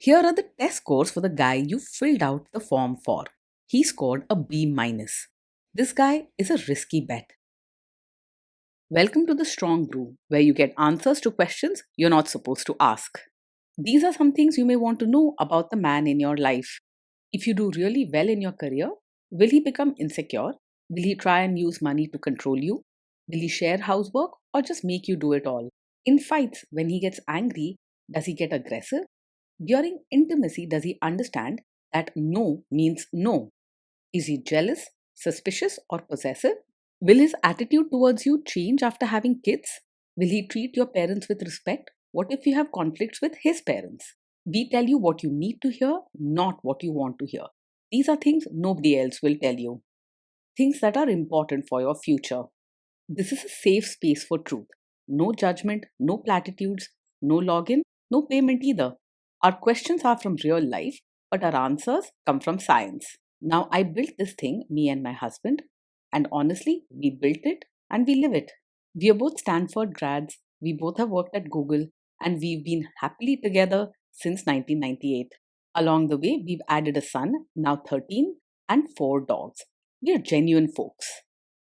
Here are the test scores for the guy you filled out the form for. He scored a B minus. This guy is a risky bet. Welcome to the Strong Brew, where you get answers to questions you're not supposed to ask. These are some things you may want to know about the man in your life. If you do really well in your career, will he become insecure? Will he try and use money to control you? Will he share housework or just make you do it all? In fights, when he gets angry, does he get aggressive? During intimacy, does he understand that no means no? Is he jealous, suspicious, or possessive? Will his attitude towards you change after having kids? Will he treat your parents with respect? What if you have conflicts with his parents? We tell you what you need to hear, not what you want to hear. These are things nobody else will tell you. Things that are important for your future. This is a safe space for truth. No judgment, no platitudes, no login, no payment either. Our questions are from real life, but our answers come from science. Now, I built this thing, me and my husband, and honestly, we built it and we live it. We are both Stanford grads, we both have worked at Google, and we've been happily together since 1998. Along the way, we've added a son, now 13, and 4 dogs. We are genuine folks.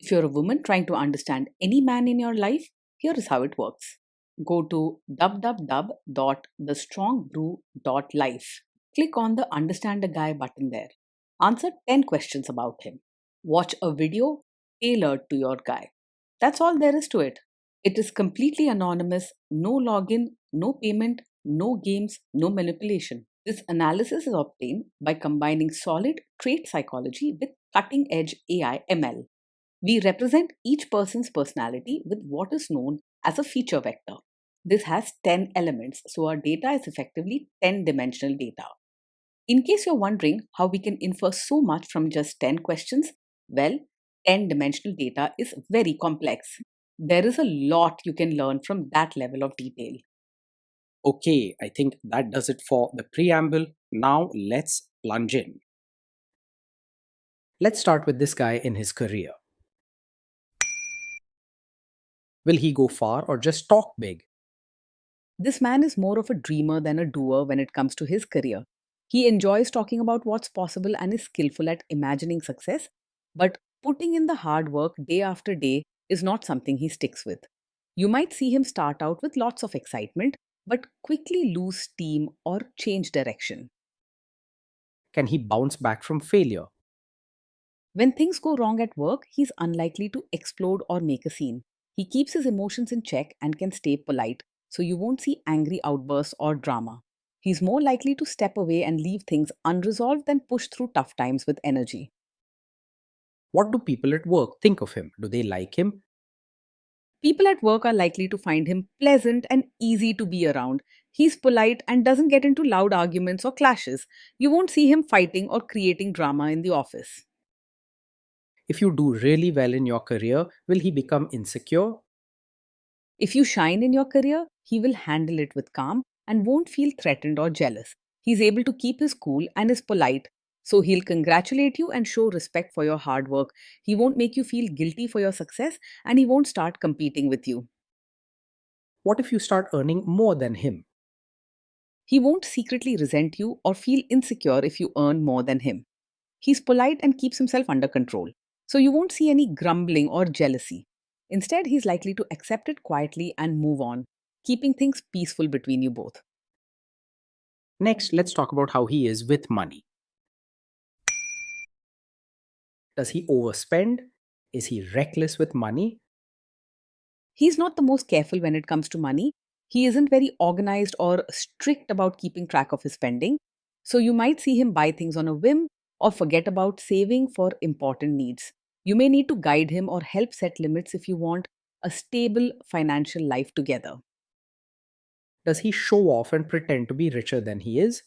If you're a woman trying to understand any man in your life, here is how it works. Go to www.thestrongbrew.life. Click on the Understand a Guy button there. Answer 10 questions about him. Watch a video tailored to your guy. That's all there is to it. It is completely anonymous, no login, no payment, no games, no manipulation. This analysis is obtained by combining solid trait psychology with cutting edge AI ML. We represent each person's personality with what is known as a feature vector. This has 10 elements, so our data is effectively 10-dimensional data. In case you're wondering how we can infer so much from just 10 questions, well, 10-dimensional data is very complex. There is a lot you can learn from that level of detail. Okay, I think that does it for the preamble. Now let's plunge in. Let's start with this guy in his career. Will he go far or just talk big? This man is more of a dreamer than a doer when it comes to his career. He enjoys talking about what's possible and is skillful at imagining success, but putting in the hard work day after day is not something he sticks with. You might see him start out with lots of excitement, but quickly lose steam or change direction. Can he bounce back from failure? When things go wrong at work, he's unlikely to explode or make a scene. He keeps his emotions in check and can stay polite, so you won't see angry outbursts or drama. He's more likely to step away and leave things unresolved than push through tough times with energy. What do people at work think of him? Do they like him? People at work are likely to find him pleasant and easy to be around. He's polite and doesn't get into loud arguments or clashes. You won't see him fighting or creating drama in the office. If you do really well in your career, will he become insecure? If you shine in your career, he will handle it with calm and won't feel threatened or jealous. He's able to keep his cool and is polite, so he'll congratulate you and show respect for your hard work. He won't make you feel guilty for your success and he won't start competing with you. What if you start earning more than him? He won't secretly resent you or feel insecure if you earn more than him. He's polite and keeps himself under control, so you won't see any grumbling or jealousy. Instead, he's likely to accept it quietly and move on, keeping things peaceful between you both. Next, let's talk about how he is with money. Does he overspend? Is he reckless with money? He's not the most careful when it comes to money. He isn't very organized or strict about keeping track of his spending, so you might see him buy things on a whim or forget about saving for important needs. You may need to guide him or help set limits if you want a stable financial life together. Does he show off and pretend to be richer than he is?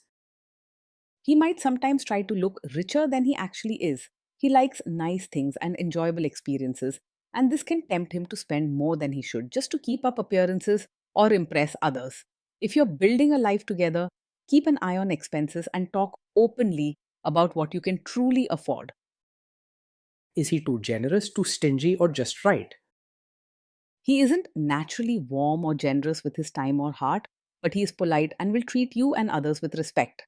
He might sometimes try to look richer than he actually is. He likes nice things and enjoyable experiences, and this can tempt him to spend more than he should just to keep up appearances or impress others. If you're building a life together, keep an eye on expenses and talk openly about what you can truly afford. Is he too generous, too stingy, or just right? He isn't naturally warm or generous with his time or heart. but he is polite and will treat you and others with respect.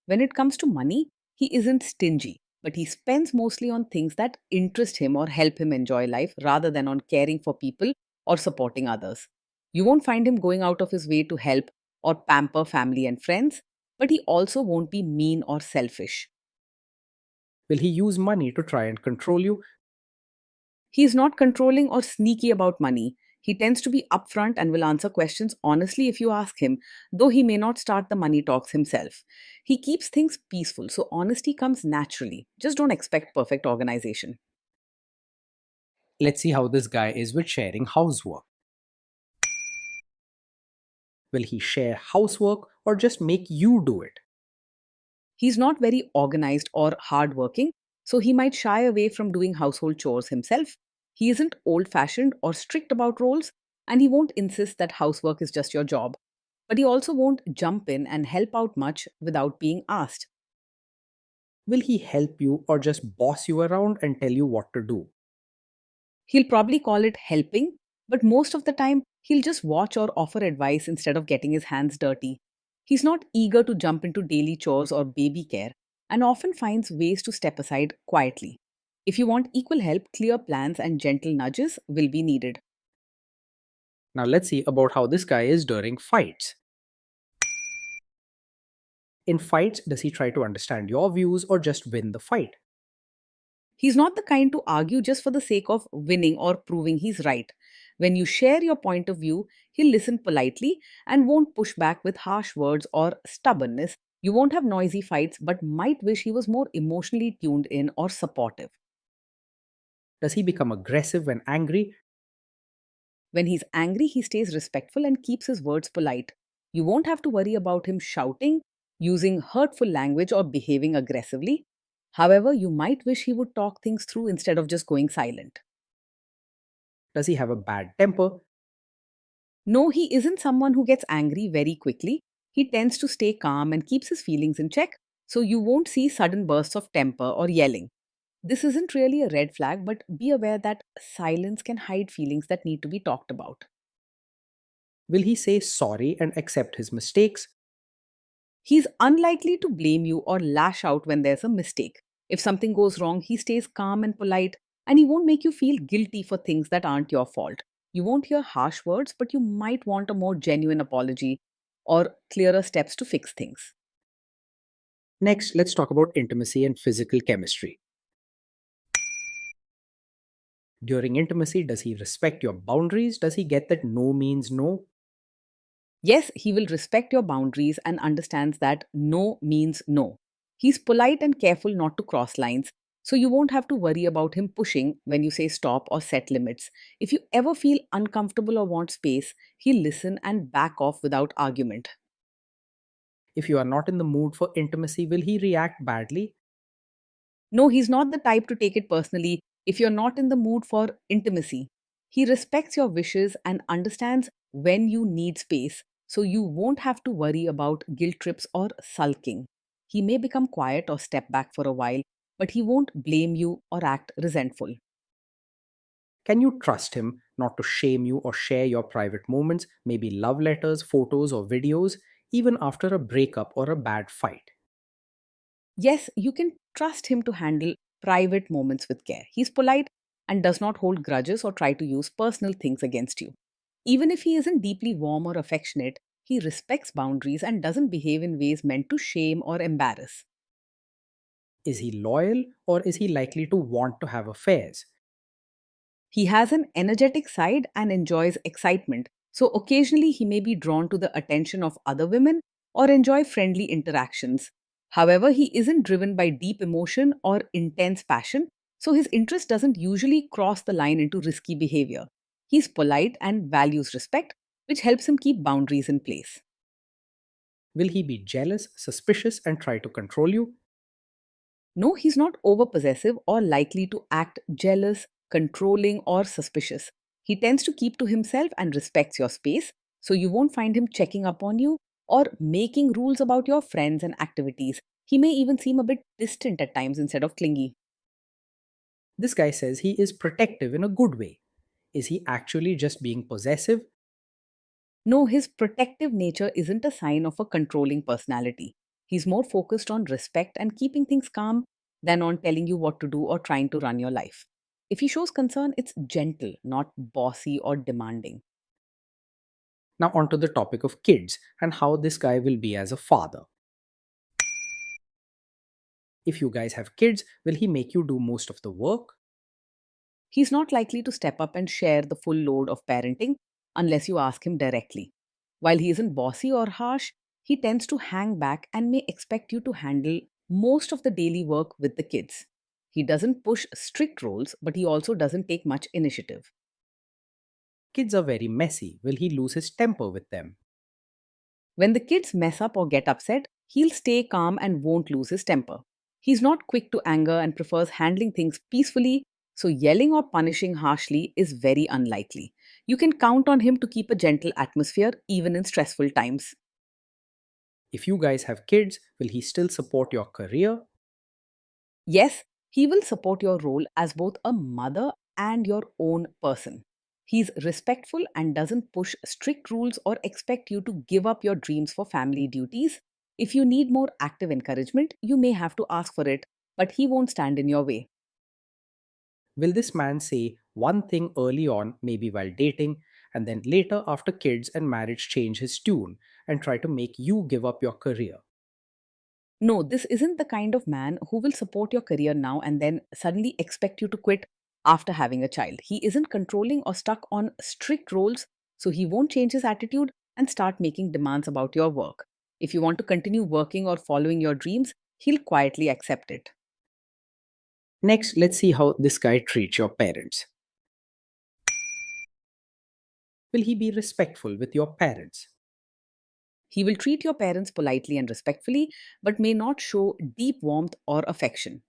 When it comes to money, he isn't stingy, but he spends mostly on things that interest him or help him enjoy life rather than on caring for people or supporting others. You won't find him going out of his way to help or pamper family and friends, but he also won't be mean or selfish. Will he use money to try and control you? He is not controlling or sneaky about money. He tends to be upfront and will answer questions honestly if you ask him, though he may not start the money talks himself. He keeps things peaceful, so honesty comes naturally. Just don't expect perfect organization. Let's see how this guy is with sharing housework. Will he share housework or just make you do it? He's not very organized or hardworking, so he might shy away from doing household chores himself. He isn't old fashioned or strict about roles, and he won't insist that housework is just your job. But he also won't jump in and help out much without being asked. Will he help you or just boss you around and tell you what to do? He'll probably call it helping, but most of the time, he'll just watch or offer advice instead of getting his hands dirty. He's not eager to jump into daily chores or baby care and often finds ways to step aside quietly. If you want equal help, clear plans and gentle nudges will be needed. Now let's see about how this guy is during fights. In fights, does he try to understand your views or just win the fight? He's not the kind to argue just for the sake of winning or proving he's right. When you share your point of view, he'll listen politely and won't push back with harsh words or stubbornness. You won't have noisy fights, but might wish he was more emotionally tuned in or supportive. Does he become aggressive when angry? When he's angry, he stays respectful and keeps his words polite. You won't have to worry about him shouting, using hurtful language, or behaving aggressively. However, you might wish he would talk things through instead of just going silent. Does he have a bad temper? No, he isn't someone who gets angry very quickly. He tends to stay calm and keeps his feelings in check, so you won't see sudden bursts of temper or yelling. This isn't really a red flag, but be aware that silence can hide feelings that need to be talked about. Will he say sorry and accept his mistakes? He's unlikely to blame you or lash out when there's a mistake. If something goes wrong, he stays calm and polite, and he won't make you feel guilty for things that aren't your fault. You won't hear harsh words, but you might want a more genuine apology or clearer steps to fix things. Next, let's talk about intimacy and physical chemistry. During intimacy, does he respect your boundaries? Does he get that no means no? Yes, he will respect your boundaries and understands that no means no. He's polite and careful not to cross lines, so you won't have to worry about him pushing when you say stop or set limits. If you ever feel uncomfortable or want space, he'll listen and back off without argument. If you are not in the mood for intimacy, will he react badly? No, he's not the type to take it personally if you're not in the mood for intimacy. He respects your wishes and understands when you need space, so you won't have to worry about guilt trips or sulking. He may become quiet or step back for a while, but he won't blame you or act resentful. Can you trust him not to shame you or share your private moments, maybe love letters, photos, or videos, even after a breakup or a bad fight? Yes, you can trust him to handle private moments with care. He's polite and does not hold grudges or try to use personal things against you. Even if he isn't deeply warm or affectionate, he respects boundaries and doesn't behave in ways meant to shame or embarrass. Is he loyal or is he likely to want to have affairs? He has an energetic side and enjoys excitement, so occasionally he may be drawn to the attention of other women or enjoy friendly interactions. However, he isn't driven by deep emotion or intense passion, so his interest doesn't usually cross the line into risky behavior. He's polite and values respect, which helps him keep boundaries in place. Will he be jealous, suspicious, and try to control you? No, he's not over possessive or likely to act jealous, controlling, or suspicious. He tends to keep to himself and respects your space, so you won't find him checking up on you or making rules about your friends and activities. He may even seem a bit distant at times instead of clingy. This guy says he is protective in a good way. Is he actually just being possessive? No, his protective nature isn't a sign of a controlling personality. He's more focused on respect and keeping things calm than on telling you what to do or trying to run your life. If he shows concern, it's gentle, not bossy or demanding. Now, onto the topic of kids and how this guy will be as a father. If you guys have kids, will he make you do most of the work? He's not likely to step up and share the full load of parenting unless you ask him directly. While he isn't bossy or harsh, he tends to hang back and may expect you to handle most of the daily work with the kids. He doesn't push strict roles, but he also doesn't take much initiative. Kids are very messy. Will he lose his temper with them? When the kids mess up or get upset, he'll stay calm and won't lose his temper. He's not quick to anger and prefers handling things peacefully, so yelling or punishing harshly is very unlikely. You can count on him to keep a gentle atmosphere even in stressful times. If you guys have kids, will he still support your career? Yes, he will support your role as both a mother and your own person. He's respectful and doesn't push strict rules or expect you to give up your dreams for family duties. If you need more active encouragement, you may have to ask for it, but he won't stand in your way. Will this man say one thing early on, maybe while dating, and then later after kids and marriage change his tune and try to make you give up your career? No, this isn't the kind of man who will support your career now and then suddenly expect you to quit after having a child. He isn't controlling or stuck on strict roles, so he won't change his attitude and start making demands about your work. If you want to continue working or following your dreams, he'll quietly accept it. Next, let's see how this guy treats your parents. Will he be respectful with your parents? He will treat your parents politely and respectfully, but may not show deep warmth or affection.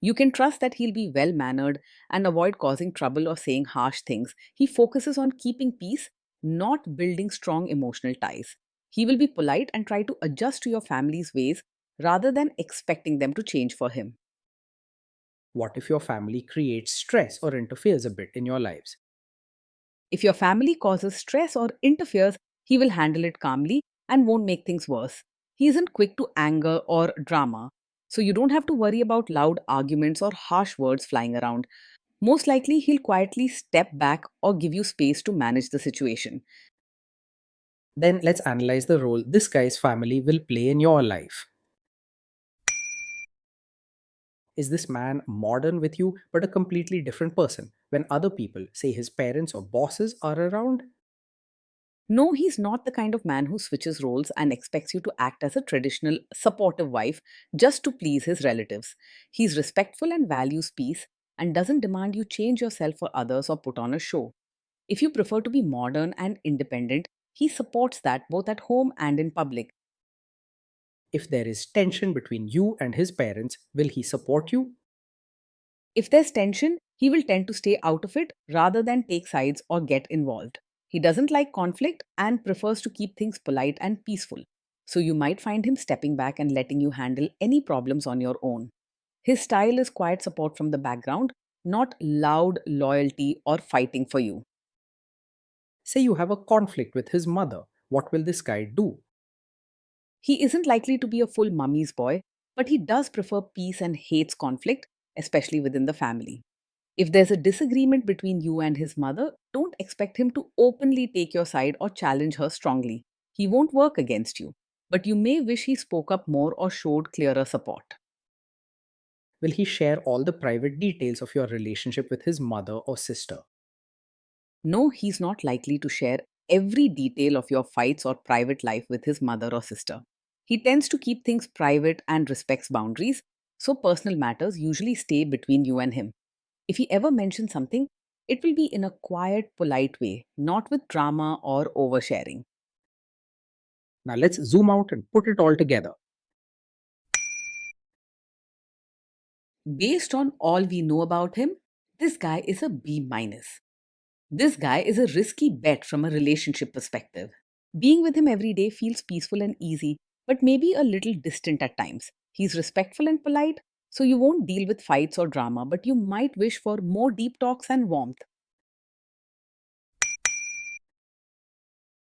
You can trust that he'll be well mannered and avoid causing trouble or saying harsh things. He focuses on keeping peace, not building strong emotional ties. He will be polite and try to adjust to your family's ways rather than expecting them to change for him. What if your family creates stress or interferes a bit in your lives? If your family causes stress or interferes, he will handle it calmly and won't make things worse. He isn't quick to anger or drama, so you don't have to worry about loud arguments or harsh words flying around. Most likely, he'll quietly step back or give you space to manage the situation. Then let's analyze the role this guy's family will play in your life. Is this man modern with you but a completely different person when other people, say his parents or bosses, are around? No, he's not the kind of man who switches roles and expects you to act as a traditional, supportive wife just to please his relatives. He's respectful and values peace and doesn't demand you change yourself for others or put on a show. If you prefer to be modern and independent, he supports that both at home and in public. If there is tension between you and his parents, will he support you? If there's tension, he will tend to stay out of it rather than take sides or get involved. He doesn't like conflict and prefers to keep things polite and peaceful. So you might find him stepping back and letting you handle any problems on your own. His style is quiet support from the background, not loud loyalty or fighting for you. Say you have a conflict with his mother. What will this guy do? He isn't likely to be a full mummy's boy, but he does prefer peace and hates conflict, especially within the family. If there's a disagreement between you and his mother, don't expect him to openly take your side or challenge her strongly. He won't work against you, but you may wish he spoke up more or showed clearer support. Will he share all the private details of your relationship with his mother or sister? No, he's not likely to share every detail of your fights or private life with his mother or sister. He tends to keep things private and respects boundaries, so personal matters usually stay between you and him. If he ever mentions something, it will be in a quiet, polite way, not with drama or oversharing. Now let's zoom out and put it all together. Based on all we know about him, this guy is a B minus. This guy is a risky bet from a relationship perspective. Being with him every day feels peaceful and easy, but maybe a little distant at times. He's respectful and polite, so you won't deal with fights or drama, but you might wish for more deep talks and warmth.